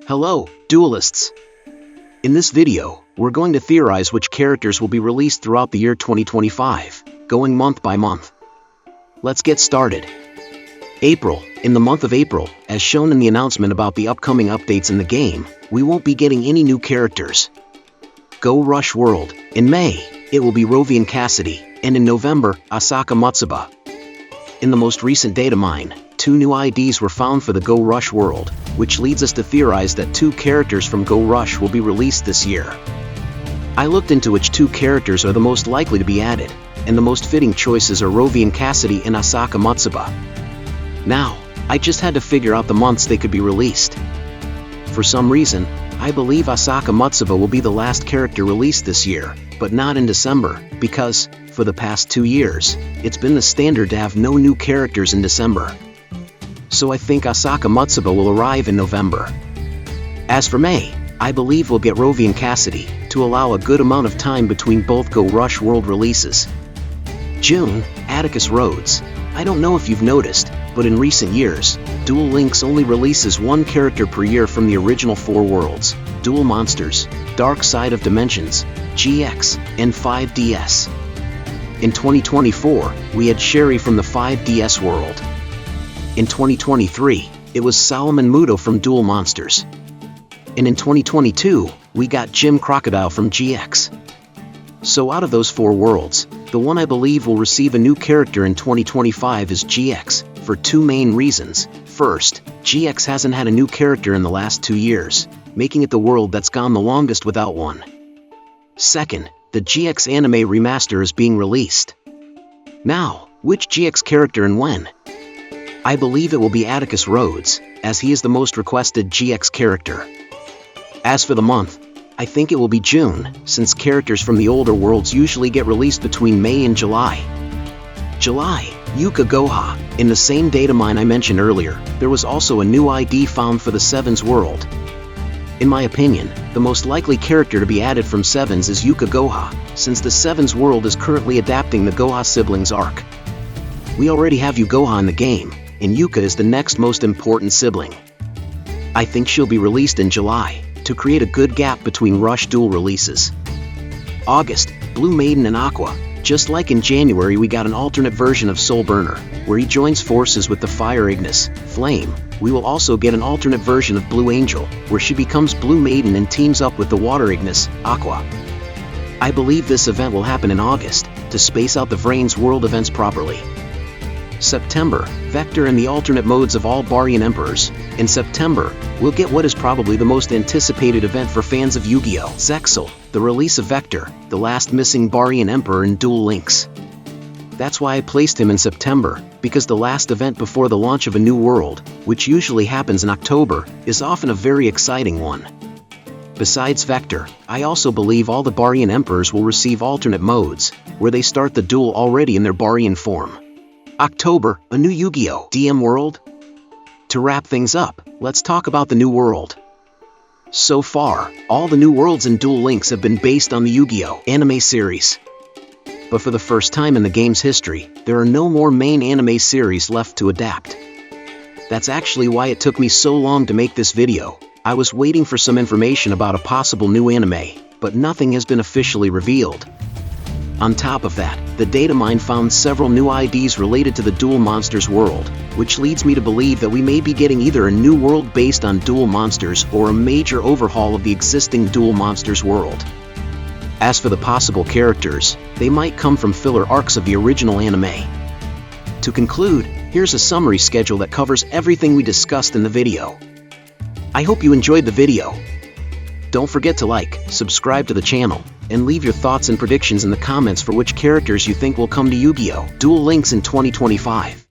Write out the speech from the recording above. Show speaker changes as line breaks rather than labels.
Hello, duelists! In this video, we're going to theorize which characters will be released throughout the year 2025, going month by month. Let's get started. April. In the month of April, as shown in the announcement about the upcoming updates in the game, we won't be getting any new characters. Go Rush World. In May, it will be Rovian Cassidy, and in November, Asaka Matsuba. In the most recent data mine, 2 new IDs were found for the Go Rush World, which leads us to theorize that 2 characters from Go Rush will be released this year. I looked into which 2 characters are the most likely to be added, and the most fitting choices are Rovian Cassidy and Asaka Matsuba. Now, I just had to figure out the months they could be released. For some reason, I believe Asaka Matsuba will be the last character released this year, but not in December, because, for the past 2 years, it's been the standard to have no new characters in December. So I think Asaka Matsuba will arrive in November. As for May, I believe we'll get Rovian Cassidy, to allow a good amount of time between both Go Rush World releases. June, Atticus Rhodes. I don't know if you've noticed, but in recent years, Duel Links only releases 1 character per year from the original 4 worlds: Duel Monsters, Dark Side of Dimensions, GX, and 5DS. In 2024, we had Sherry from the 5DS world. In 2023, it was Solomon Muto from Duel Monsters. And in 2022, we got Jim Crocodile from GX. So out of those 4 worlds, the one I believe will receive a new character in 2025 is GX, for 2 main reasons. First, GX hasn't had a new character in the last 2 years, making it the world that's gone the longest without one. Second, the GX anime remaster is being released. Now, which GX character and when? I believe it will be Atticus Rhodes, as he is the most requested GX character. As for the month, I think it will be June, since characters from the older worlds usually get released between May and July. July, YuGiOh. In the same data mine I mentioned earlier, there was also a new ID found for the Sevens world. In my opinion, the most likely character to be added from Sevens is YuGiOh, since the Sevens world is currently adapting the Goha siblings arc. We already have YuGiOh in the game, and Yuka is the next most important sibling. I think she'll be released in July, to create a good gap between Rush Duel releases. August, Blue Maiden and Aqua. Just like in January we got an alternate version of Soul Burner, where he joins forces with the Fire Ignis, Flame. We will also get an alternate version of Blue Angel, where she becomes Blue Maiden and teams up with the Water Ignis, Aqua. I believe this event will happen in August, to space out the Vrains world events properly. September, Vector and the alternate modes of all Barian Emperors. In September, we'll get what is probably the most anticipated event for fans of YuGiOh, Zexal, the release of Vector, the last missing Barian Emperor in Duel Links. That's why I placed him in September, because the last event before the launch of a new world, which usually happens in October, is often a very exciting one. Besides Vector, I also believe all the Barian Emperors will receive alternate modes, where they start the duel already in their Barian form. October, a new YuGiOh DM world? To wrap things up, let's talk about the new world. So far, all the new worlds in Duel Links have been based on the YuGiOh anime series. But for the first time in the game's history, there are no more main anime series left to adapt. That's actually why it took me so long to make this video. I was waiting for some information about a possible new anime, but nothing has been officially revealed. On top of that, the data mine found several new IDs related to the Duel Monsters world, which leads me to believe that we may be getting either a new world based on Duel Monsters or a major overhaul of the existing Duel Monsters world. As for the possible characters, they might come from filler arcs of the original anime. To conclude, here's a summary schedule that covers everything we discussed in the video. I hope you enjoyed the video. Don't forget to like, subscribe to the channel, and leave your thoughts and predictions in the comments for which characters you think will come to YuGiOh Duel Links in 2025.